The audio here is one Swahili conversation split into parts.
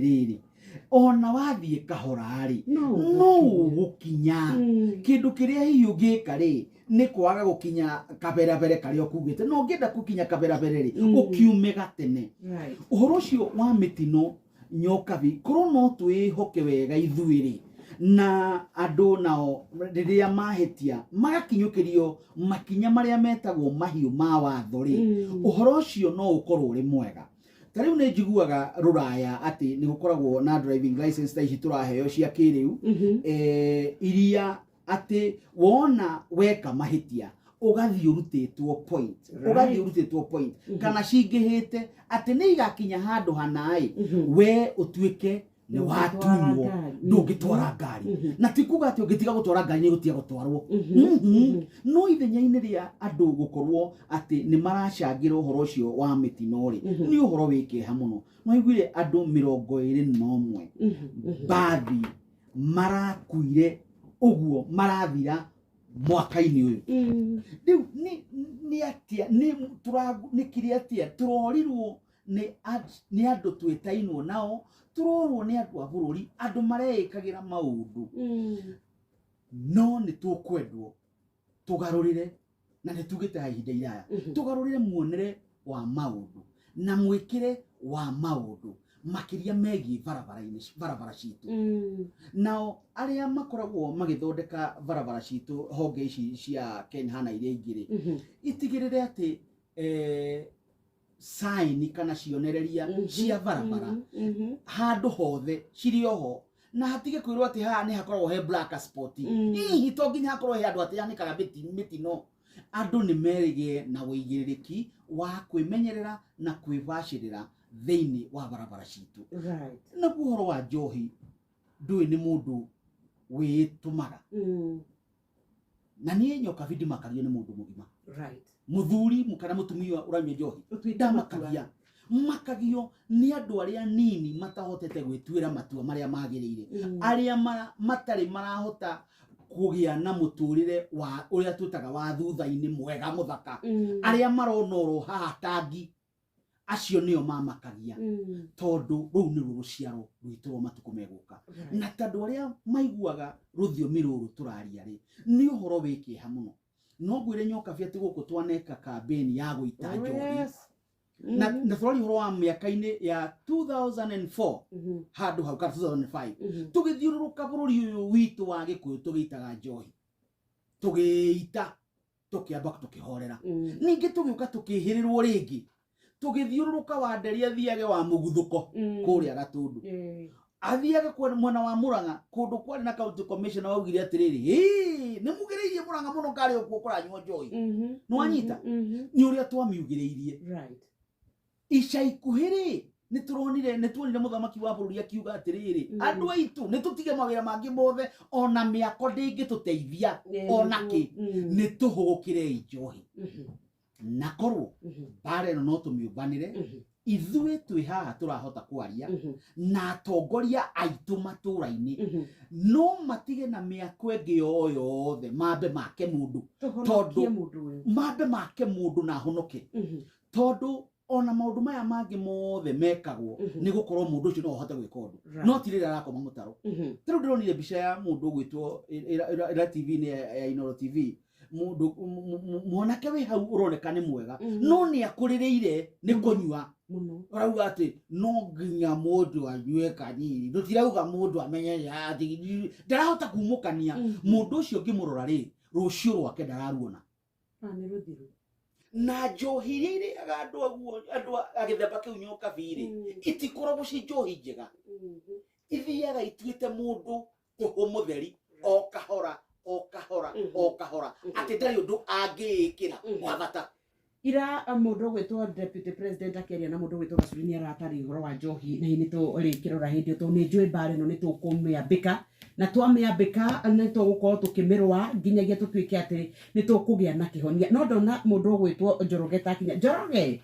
riri ona wathie kahora ri no gukinya kindu kiria hiyo gika ri ni kwaga gukinya kaberabere kari okugite no ngenda gukinya kaberabere ri ukiumega tene uhoro ucio wa mitino nyokabi koro no twihoke wega ithuiri na andu nao riria mahetia magakinyukirio makinya maria metagwo mahiu ma watho ri uhoro ucio no ukorwo uri mwega. Tariu ne njiguaga ruraya ati ni gukoragwo na driving license ta ici turaheo cia kiriu iria ati wona weka mahitia ugathii urutitwo point kana cingihite ati ni igakinya handu hanai we utuike ni watunywo ndungitwara ngari na tikuga ati ungitiga gutwara ngari ni gutia gutwarwo no ithenyaini ria andu gukorwo ati ni maracangira uhoro ucio wa mitino ri ni uhoro wikeha muno no iguire andu 21 bathi marakuire uguo marathira mwaka-ini uyu riu ni atia ni kiri atia turorirwo ni andu twetainwo nao turorwo ni andu a bururi andu mareikagira maundu no ni tukwendwo tugarurire na ni tugite ihinda iraya tugarurire muonere wa maundu na mwikire wa maundu makiria megi barabara citu nao aria makoragwo magithondeka barabara citu honge ici cia Kenya hana iria ingire itigirire ati sign kana cionereria cia barabara handu hothe cirioho na hatige kwirwo ati haha ni hakoragwo he black spot hihi to nginya hakorwo he andu ati yanikaga mitino andu ni merige na wigiririki wa kwimenyerera na kwibashirira theini wa barabara citu na buhoro wa njohi ndui ni mundu witumaga na nie nyoka vidi makario ni mundu mugima muthuri mukana mutumia uranywa njohi ndamakagia makagio ni andu aria nini matahotete gwitwira matua maria magirire aria matari marahota kugia na muturire wa uria tutaga wa thutha-ini mwega muthaka aria maronoro haha tangi acio nio mamakagia tondu ru ni ruciaro rwitwo matuko meguka na tandu aria maiguaga ruthiomi ruru turaria ri ni uhoro wikiha muno no gwire nyoka fiati guku twaneka campaign ya guita njohi na thori horo wa miaka-ini ya 2004 handu hau ka 2005 tugithiururuka bururi uyu witu wa Gikuyu tugiitaga njohi tugiita tukiamba tukihorera ningi tugiuka tukihirirwo ringi tugithiururuka wa nderi athiage wa muguthuko kuria Gatundu athiage kwa mwena wa Murang'a kundu kwari na county commissioner waugire atiriri ni mugireirie Murang'a muno kari okuo kuranywa njohi no anyita ni uria twamiugireirie ica ikuhiri ni turonire muthamaki wa bururi akiuga atiriri andu aitu ni tutige mawira mangi mothe ona miako ndingituteithia ona ki ni tuhugukire njohi na korwo bare no tumiubanire ithuĩ twi haha turahota kwaria na atongoria aitu matura-ini no matige na miako ĩngĩ o yothe mambe make mundu tondu mambe make mundu na honoke tondu ona maundu maya mangi mothe mekagwo ni gukorwo mundu ucio no ahote gwika undu no tirira arakoma mutaro tiru ndironire mbica ya mundu gwitwo ira TV ni ya Inoro TV mundu mwanake we hau uroneka ni mwega no ni akuririire ni kunywa urauga ati no nginya mundu anywe kanini ndutirauga mundu amenye ati ndarahota kumukania mundu ucio ngimurora ri rucio rwake ndararuona ni ruthiru na njohi riri andu agithemba kiu nyoka viri itikoragwo ci njohi njega ithiaga ituite mundu mutheri o kahora ati ndari undu angiikira mwabata ira mundu gwitwo deputy president akeria na mundu gwitwo Gacuri ni aratari horo wa njohi na ini to rikirora hindi to ni njui bare no ni tukumiambika na twamiambika ni tugukorwo tukimirwa nginyagia tutuike ati ni tukugia na kihonia no ndona mundu gwitwo Njoroge takinya Njoroge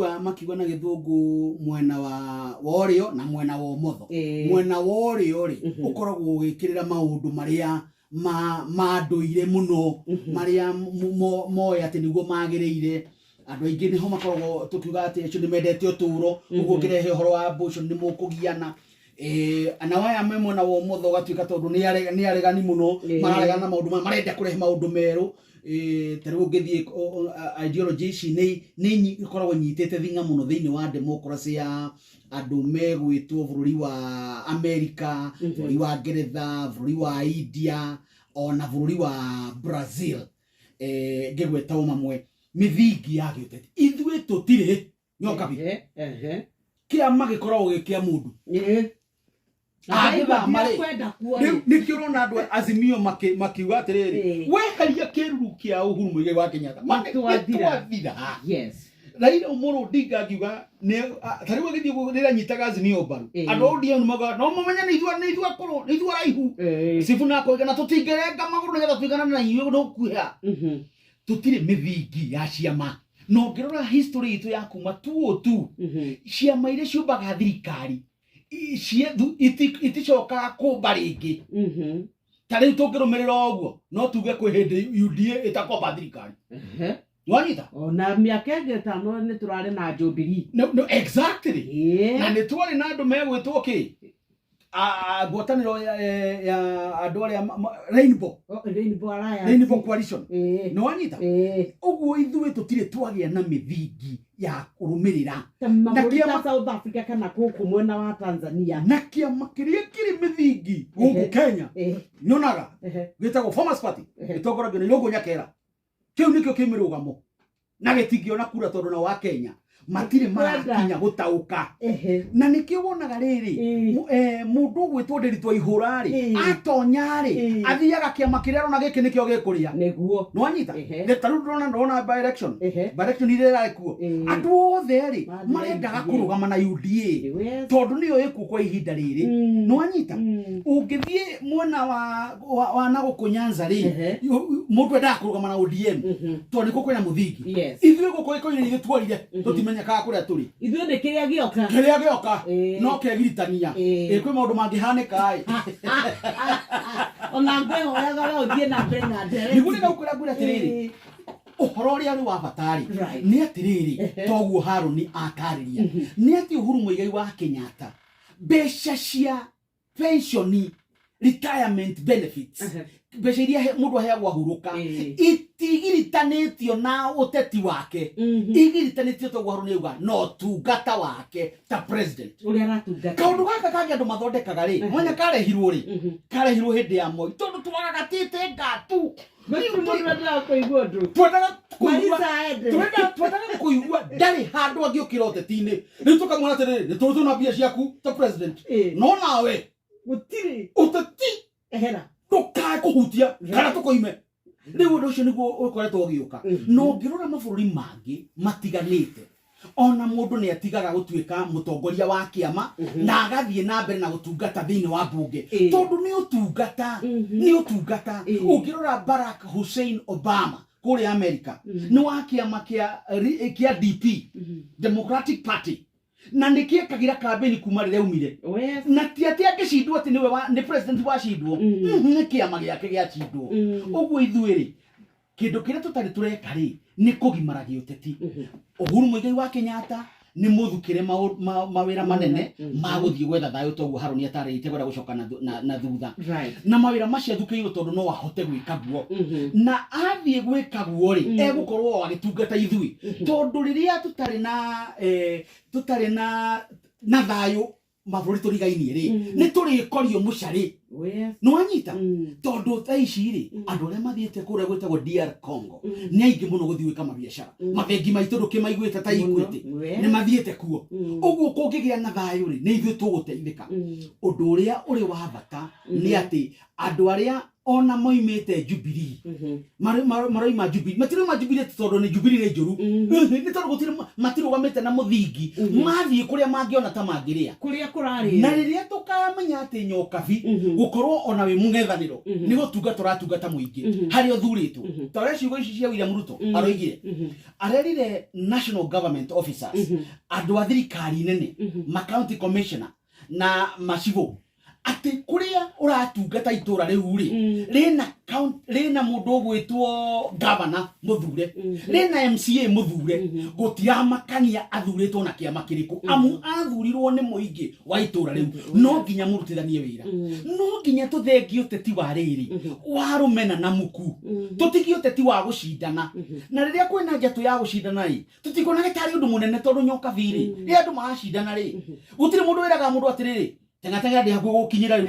wa makiuga na githungu mwena wa worio na mwena wa umotho mwena wa worio ri ukoragwo wikirira maundu maria ma nduire muno maria moya ati niguo magiriire andu aingi ni ho makoragwo tukiuga ati acio ni mendete uturo uguo ngirehe horo wa abortion ni mukugiana ana waya memo na wo motho gatuika tondu ni aregani muno mararegana maundu marenda kurehe maundu meru tariu ngithie ideology ici ni ikoragwo nyitete thinga muno thiini wa democracy ya andu megwitwo bururi wa America bururi wa Ngeretha bururi wa India ona bururi wa Brazil ngigweta umamwe mithingi ya giuteti ithwe tutire nyoka bi kia magikoragwo gikia mundu aiba kwenda kuona nikio rona andu Azimio makiuga atiriri weheria kiruru kia Uhuru Muigai wa Kenyatta matwathira yes Raila Amolo Odinga akiuga ne tariu githio rira nyitaga Azimio mbaru andu ODM maga no mumenya ni ithwa akoro ni ithwa raihu Sifuna ko na tutingerenga maguru nigetha twigana na iyo no kuha tutire mithingi ya ciama no ngirora history itu ya kuma 202 ciama ire ciumbaga thirikari iticokaga kumba ringi tariu tungirumirira uguo no tuge kwi hindi UDA itakomba thirikari wanyita ona miaka ingi 5 ni turari na Jubilee no exactly na ni twari na andu megwitwo ki ngwataniro ya andu aria Rainbow Coalition no wanyita uguo ithuĩ tutire twagia na mithingi ya kurumirira na kia South Africa kana kuku mwena wa Tanzania na kia makiria kiri mithingi guku Kenya nyonaga gitagwo Farmers Party itongoragio ni Irungu Nyakera kiu nikio kimirugamo na gitingiona kura tondu na wa Kenya matire marakinya gutauka na nikio wonaga riri mundu gwitwo Nderitu Ihura ri atonyari athiaga kiama kiria rona giki nikio gikuria niguo no anyita getaru ndona by election irera kuo andu othe ri marendaga kurugama na UDA tondu niyo iku kwa ihinda riri no anyita ungithie mwena wa Naguku Nyanza ri mundu enda kurugama na ODM tondu niko kwina muthingi ithuĩ guko ikoine ni twarire tutimenya kuria turi ithuĩ ni kiria gioka no kegiritania kwi maundu mangihanika ai ona ngwehoyaga we uthie na mbere na ndere niguo ndaukwira ngwira atiriri uhoro uria ri wa batari ni atiriri toguo Haruni akariria ni ati Uhuru Muigai wa Kenyatta mbeca cia pensioni retirement benefits mbeca iria mundu aheagwo ahuruka itigiritanitio na uteti wake igiritanitio to Haruni uga no tungata wake ta president uria ratungata kaundu gaka kage andu mathondekaga ri mwanya karehirwo hindi ya Moi tondu twagagatite ngatu twenda kuigua ndari handu angiukira uteti-ini ni tukamwona atiriri ni tuna mbia ciaku ta president no nawe gutiri uteti ehera tukae kuhutia kana tukoime riu undu ucio niguo ukoretwo ugiuka no ngirora mabũrũri mangi matiganite ona mundu ni atigaga gutuika mutongoria wa kiama na agathie na mbere na gutungata thiini wa bunge tondu ni utungata ungirora Barack Hussein Obama kuri America ni wa kiama kia DP Democratic Party na nikie kagira kampeni kuma rire umire na ti angicindwo ati ni president wa cindwo ni kiama giake gia cindwo uguo ithuĩ kindu kiria tutari tureka ri ni kugimaragia uteti Uhuru Muigai wa Kenyatta ni muthukire mawira manene ma guthie gwetha thayo toguo Haruni atarite gwetha gucoka na thutha na mawira macio thukiirwo tondu no ahote gwika guo na athie gwika guo ri egukorwo agitungata ithui tondu riria tutari na thayo mabũrũri turigainie ri ni turikorio mucari no anyita tondu thaici ri andu aria mathiete kuria gwetagwo DR Congo ni aingi muno guthii gwika mabiacara mabengi maitu ndukimaiguite ta Equity ni mathiete kuo uguo kungigia na thayo ri ni ithuĩ tuguteithika undu uria uri wa bata ni ati andu aria ona moimete Jubilee maroima Jubilee matiruma Jubilee tondu ni Jubilee ni njuru ni tondu gutire matirugamite na muthingi mathie kuria mangiona ta mangiria kuria kurari na riria tukamenya ati nyokabi gukorwo ona wi mungethaniro ni gutunga turatungata muingi hari othuritwo tore ciugo ici cia William Ruto aroigire arerire national government officers andu a thirikari nene ma county commissioner na macivo ati kuria uratungata itura riu ri rina mundu gwitwo governor muthure rina MCA muthure gutiramakania athuritwo na kiama kiriku amu athurirwo ni muingi wa itura riu no nginya murutithanie wira no nginya tuthengie uteti wa riri wa rumena na muku tutigie uteti wa gucindana na riria kwina njatu ya gucindana ri tutikona gitari undu munene tondu nyoka viri ri andu macindana ri gutire mundu wiraga mundu atiriri tengatengera ndi hakuo gukinyira riu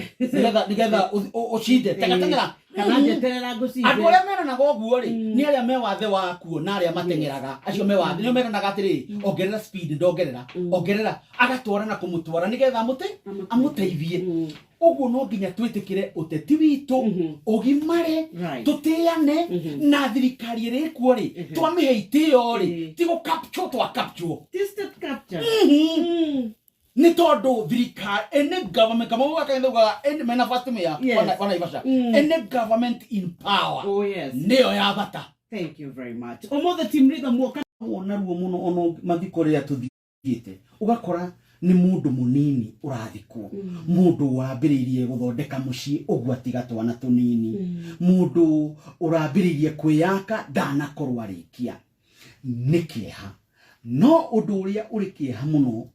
nigetha ucinde tengatengera kana njeterera ngucinde andu aria meranaga uguo ri ni aria me wathe wa kuo na aria matengeraga acio me wathe nio meranaga atiri ongerera speed ndongerera ongerera agatwara na kumutwara nigetha amuteithie uguo no nginya twitikire uteti witu ugimare tutiane na thirikari iri kuo ri twamihe itio ri tigo capture twa capture distant capture ni tondu thirikari ene government kama wakaenda ene manifesto ya wana ivasha ene government in power oh yes neo ya bata. Thank you very much. Omothe team leader mwoka wona ruo muno ono mathiko ria tuthiite ugakora ni mundu munini urathikwo mundu wambiririe guthondeka mucii ugwatiga twana tunini mundu urambiririe kwiyaka ndanakorwo arikia nikieha no undu uria uri kieha muno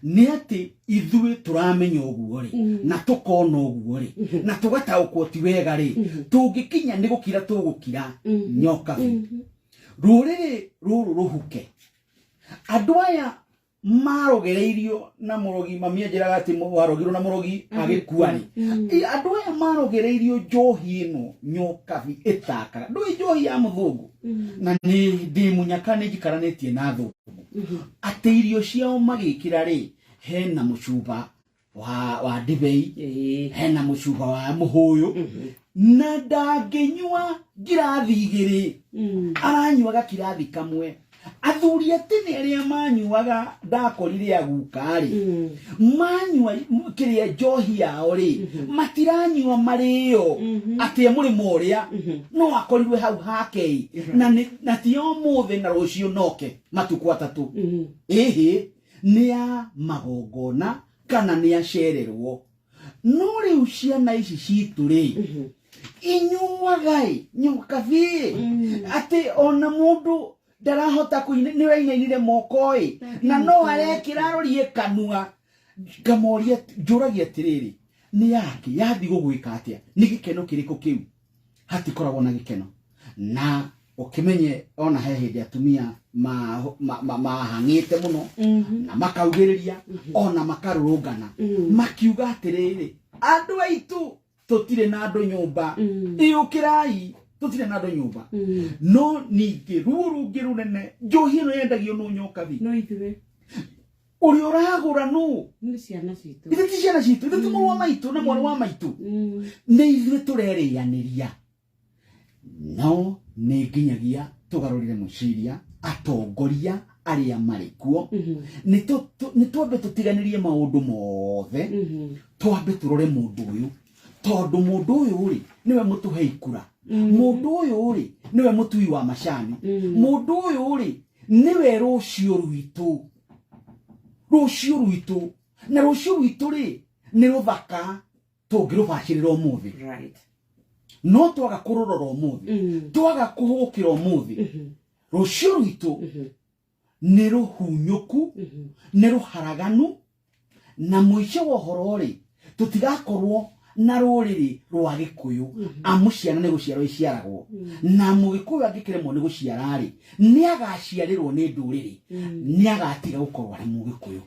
ni ati ithui turamenya uguo ri na tukona uguo ri na tugataukwo ti wega ri tungikinya ni gukira tugukira nyoka ruriri ruru ruhuke andu aya marogereirio na murogi mamia njiraga ati warogirwo na murogi agikua ri andu aya marogereirio njohi ino nyoka itakaga ndui njohi ya muthungu na ni ndimunyaka ni njikaranĩtie na thungu ati irio ciao magikira ri hena mucuba wa ndibei hena mucuba wa muhuyu na ndanginyua ngirathi igiri aranyuaga kirathi kamwe athuri atini aria manyuaga ndakorire aguka ri manyua kiria njohi yao ri matiranyua mario ati murimo uria no akorirwe hau hake na ti omuthe na rucio noke matuku atatu ni a magongona kana ni acererwo no riu ciana ici citu ri inyuagai nyoka vi ati ona mundu darahota ni wainainire mokoi na no arekira rorie kanua ngamoria njuragia atiriri ni yake yathi gugwika atia ni gikeno kiriko kiu hatikoragwo na gikeno na ukimenye ona he hindi atumia mahangite muno na makaugiriria ona makarurungana makiuga atiriri andu aitu tutire na andu nyumba iukirai tutire na andu nyumba no ningi ruru runene njohi no yendagio no nyoka vi no ithuĩ uri uragura no ni ciana citu ithiti ciana citu ithiti mũrũ wa maitu na mwarĩ wa maitu nĩ ithuĩ turerĩanĩria no nĩ nginyagia tugarũrire mũciria atongoria aria marĩ kuo nĩ twambe tũtiganĩrie maũndũ mothe twambe tũrore mũndũ ũyũ tondu mũndũ ũyũ rĩ niwe mũtũhe ikura mũndũ ũyũ rĩ niwe mũtui wa macani mũndũ ũyũ rĩ niwe rũciũ rwitũ na rũciũ rwitũ rĩ nĩ rũthaka tũngĩrũbacĩrĩra ũmũthĩ no twaga kũrũrora ũmũthĩ twaga kũhũgũkĩra ũmũthĩ rũciũ rwitũ nĩ rũhunyũku nĩ rũharaganu na mũico wa ũhoro rĩ tũtigakorwo na rũrĩrĩ rwa gĩkũyũ amu ciana nĩ gũciarwo iciaragwo na mũgĩkũyũ angĩkĩremwo nĩ gũciara rĩ nĩ agaciarĩrwo nĩ ndũrĩrĩ nĩ agatiga gũkorwo arĩ mũgĩkũyũ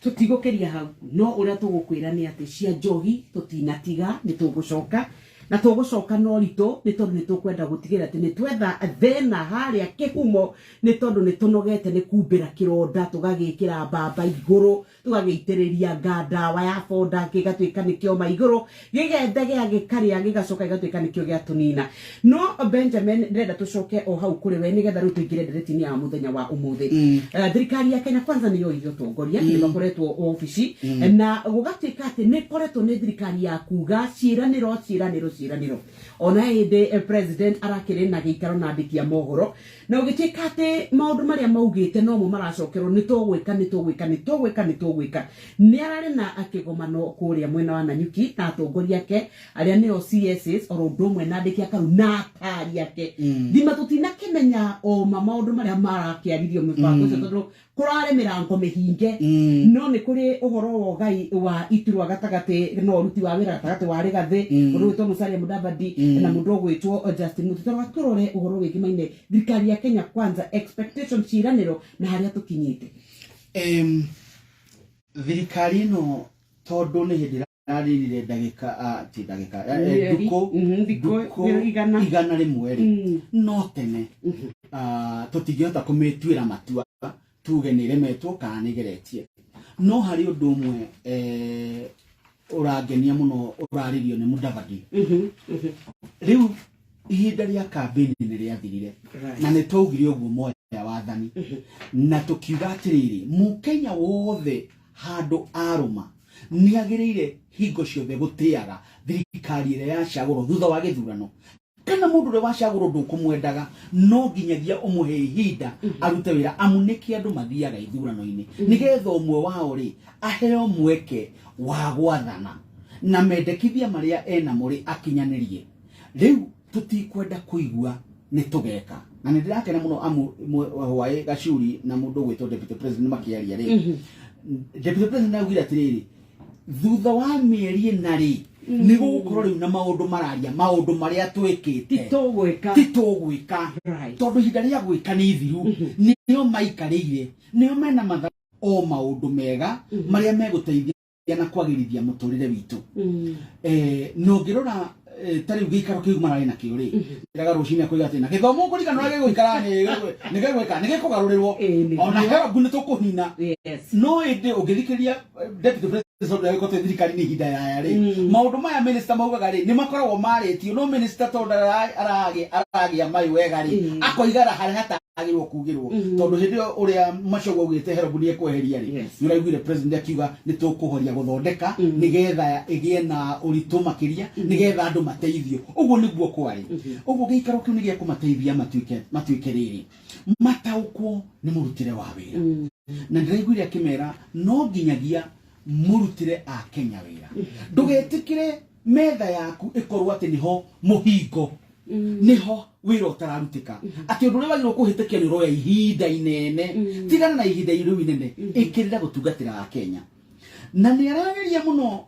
tutigũkĩria hau no ũrĩa tũgũkwĩra nĩ atĩ cia njohi tũtinatiga nĩ tũgũcoka na tũgũcoka no ritũ nĩ tondũ nĩ tũkwenda gũtigĩra atĩ nĩ twetha thĩna harĩa kĩhumo nĩ tondũ nĩ tũnogete nĩ kumbĩra kĩronda tũgagĩkĩra mbamba igũrũ tũgagĩitĩrĩria ndawa ya fonda gĩgatuĩka nĩkĩo igũrũ gĩgethe gĩkarĩa gĩgacoka gĩgatuĩka nĩkĩo gĩa tũnina no Benjamin ndĩrenda tũcoke o hau kũrĩ we nĩgetha rĩu tũingĩre nderetinĩ ya mũthenya wa ũmũthĩ thirikari ya Kenya Kwanza nĩyo ithio tongoria nĩ makoretwo obici na gũgatuĩka atĩ nĩ koretwo nĩ thirikari ya kuga ciĩranĩro ciraniro ona inde president arakire na giikaro na ndikia mohoro na ugitika ati maundu maria maugite no mo maracokerwo ni tugwika ni arari na akigomano kuria mwena wa Nanyuki na atongoria ake aria nio CSS oro ndumwe na ndikia karu na atari yake thima tutina kimenya o maundu maria marakiaririo mibango tondu kurare mirango mihinge no ni kuri uhoro wa gai wa itirwa gatagate no ruti wa wira gatagate wa Rigathi urutwo Musalia Mudavadi na mundu gwitwo Justin Muturi waturore uhoro wikimaine thirikari ya Kenya kwanza expectation ciraniro na haria tukinyite thirikari no tondu ni hindi raririre ndagika duko igana rimwe no tene tutingihota kumituira matua tuge ni remetwo kana ni geretie no hari undu umwe urangenia muno uraririo ni Mudavadi riu ihinda ria campaign ni riathirire na ni tugire uguo moya wathani na tukiuga atiriri Mukenya wothe handu aruma ni agirire hingo ciothe gutiaga thirikari ire yacagurwo thutha wa githurano kana mundu ure wacagurwo ndukumwendaga no nginyagia umuhe ihinda arute wira amuniki andu mathiaga ithurano-ini nigetha umwe wao ri aheo mweke wa gwathana na mendekithia maria ena muri akinyanirie riu tutikwenda kuigua ni tugeka na ndirakena muno Hwaĩ Gachuri na mundu gwitwo deputy president makiaria ri deputy president augire atiriri thutha wa mieri nari ni gukorwo riu na maundu mararia maundu maria twikite titugwika tondu hinda ria gwika ni thiru nio maikarire nio mena matha o maundu mega maria meguteithia na kwagirithia muturire witu no ngirora tari gikaro kiu marari na kiuri ndaga rucini akuiga atina githomo kurika no gigwikara ni gegwika ni gikugarurirwo ona hera bune tukuhina no inde ugithikiriria deputy president ya gote thirikari ni hinda ya ri maundu maya minister maugaga ri ni makoragwo maritio no minister tonda aragi mai wega ri akoigara hari hatagirwo kugirwo tondu hindi uria macogwo gwite hera bune ekweheria ri niraiguire president akiuga ni tukuhoria guthondeka nigetha igie na uritu makiria nigetha andu mateithio uguo niguo kwari uguo giikaro kiu ni gia kumateithia matuike riri mataukwo ni murutire wa wira na ndiraiguire akimera no nginyagia murutire a Kenya wira ndugetikire metha yaku ikorwo ati niho muhingo niho wira utararutika ati undu uri wagirwo kuhitikia ni roya ihinda inene tigana na ihinda iru inene ikirira gutungatira a Kenya na ni arageria muno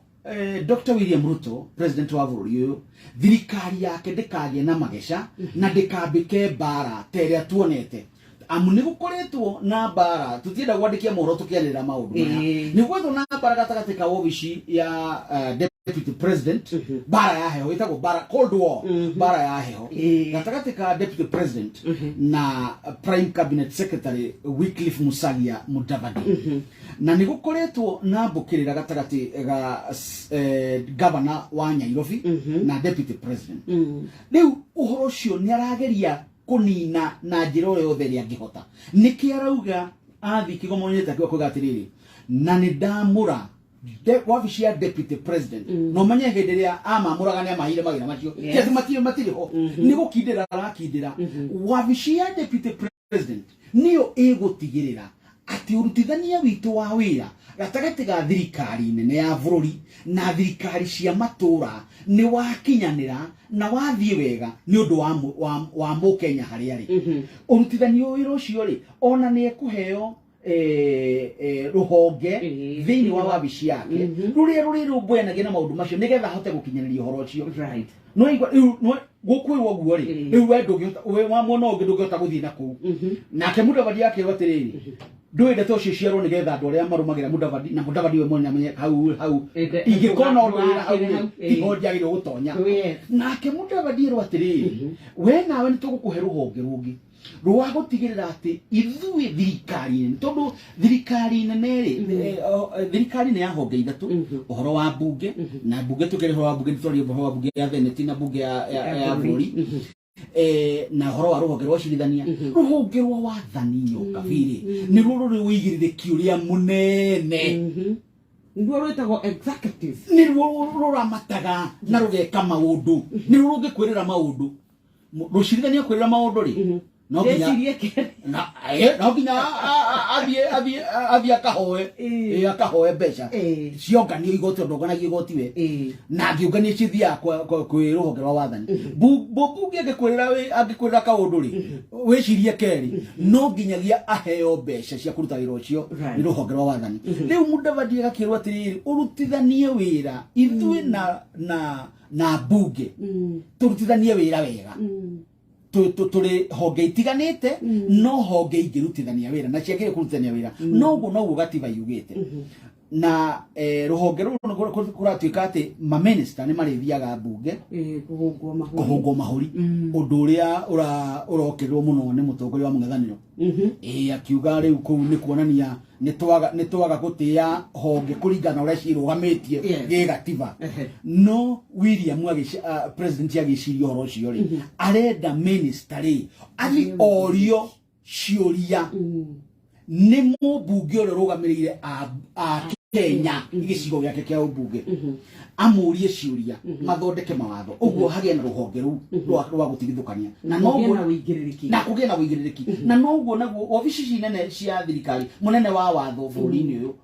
Dr. William Ruto president wa bũrũri ũyũ thirikari yake ndikagie na magesha na ndikambike bara teria tuonete amu ni gukoretwo na bara tutienda gwandikia mohoro tukianira maundu maya ni gwetho na bara gatagati ka obici ya deputy president bara ya heho itagwo bara cold war bara ya heho gatagati ka deputy president na prime cabinet secretary Wycliffe Musalia Mudavadi na ni gukoretwo na mbukirira gatagati ga governor wa Nairobi na deputy president riu uhoro cio ni arageria kunina na njiro yothe ria ngihota niki arauga athi kigomonete kwa kugatiriri na ni ndamura wabici ya deputy president no manye hindi ria amamuraga ni amahire magira macio kesi matiriho ni gukindira arakindira wabici ya deputy president niyo igutigirira ati urutithania witu wa wira gatagati ga thirikari nene ya bũrũri na thirikari cia matura ni wakinyanira na wathie wega ni undu wa Mukenya hari ari urutithania wira ucio ri ona ni ekuheo ruhonge thiini wa wabici yake ruri rumboyanagia na maundu macio nigetha ahote gukinyaniria uhoro ucio no igwa gukwirwo guo ri riu we ndungihota we wa mwana ungi ndungihota guthii na kuu nake Mudavadi yake watiriri nduende to ciciarwo nigetha andu aria marumagira Mudavadi na Mudavadi we mwene amenye hau ingikona undu wira hau iho ndiagirwo gutonya nake Mudavadi ro atiriri we nawe ni tugukuhe ruhonge rungi rwa gutigirira ati ithui thirikari tondu thirikari nene ri thirikari ne ya honge ithatu uhoro wa bunge na bunge tukiri uhoro wa bunge tori uhoro wa bunge ya Senate na bunge ya bũrũri na uhoro wa ruhonge rwa cirithania ruhonge rwa wathani yo kabiri ni ruru ri wigirithiki uria munene nduo rwetagwo executive nä ruo rå ramataga na rå geka maå ndå nä ruo rå ngä kwä rä ra maå ndå rå cirithania kwä rä ra maå ndå rä no nginya athiä akahoe mbeca cionganio igoti ndonganagia igoti we na ngĩũngania cithiaga kwĩ rũhonge rwa wathani mbunge angĩkwĩrĩra kaũndũ rĩ wĩcirie kerĩ no nginyagia aheo mbeca cia kũruta wĩra ũcio nĩ rũhonge rwa wathani rĩu Mudavadi agakĩrwo atĩrĩrĩ ũrutithanie wĩra ithuĩ na mbunge tũrutithanie wĩra wega tuli honge itiganite no honge ingirutithania wira na ciagire kurutithania wira no guo gatiba yugite na ruhonge ruru kuratuika ati ma minister ni marithiaga mbunge kuhungwo mahuri undu uria urokirwo muno ni mutongoria wa mung'ethaniro akiuga riu kuu ni kuonania ni twaga gutia honge kuringana uria cirugamitie gi gatiba no William president agiciria horo ucio ri arenda minister ri athi orio ciuria ni mubunge uria rugamirire a Kenya igicigo giake kia ubunge amurie ciuria mathondeke mawatho uguo hagie na ruhonge ru rwa gutigithukania na noguo na uigirирiki na kugie na uigirирiki na noguo naguo obici nene cia thirikari munene wa watho bũrũri-inĩ uyu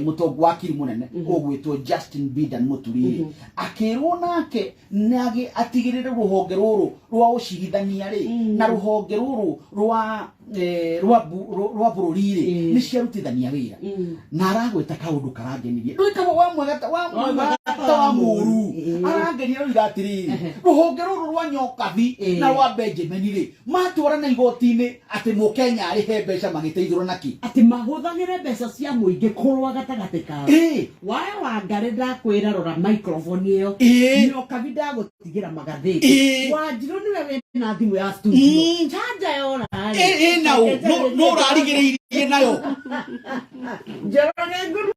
mutongo wa kiri munene ugwitwo Justin Bidan Muturi akirwo nake nagi atigirire ruhonge ruru rwa ucigithania ri na ruhonge ruru rwa bũrũri-rĩ nĩ ciarutithania wĩra na aragwĩta kaũndũ karangenirie ndũikagwo wa mwega wa mũru arangenia rĩu atĩrĩrĩ rũhonge rũrũ rwa Nyokabi na rwa Benjamin-rĩ matwarana igoti-inĩ atĩ mũkenya arĩhe mbeca magĩteithũrwo naki atĩ mahũthagĩre mbeca cia mũingĩ kũrũa gatagatĩ kao waya Wangari ndakwĩra rora microphone ĩyo Nyokabi ndagũtigĩra magathĩti Wanjirũ nĩwe wĩna thimũ ya studio chanja yora no rarigĩrĩirie nayo Njoroge nguru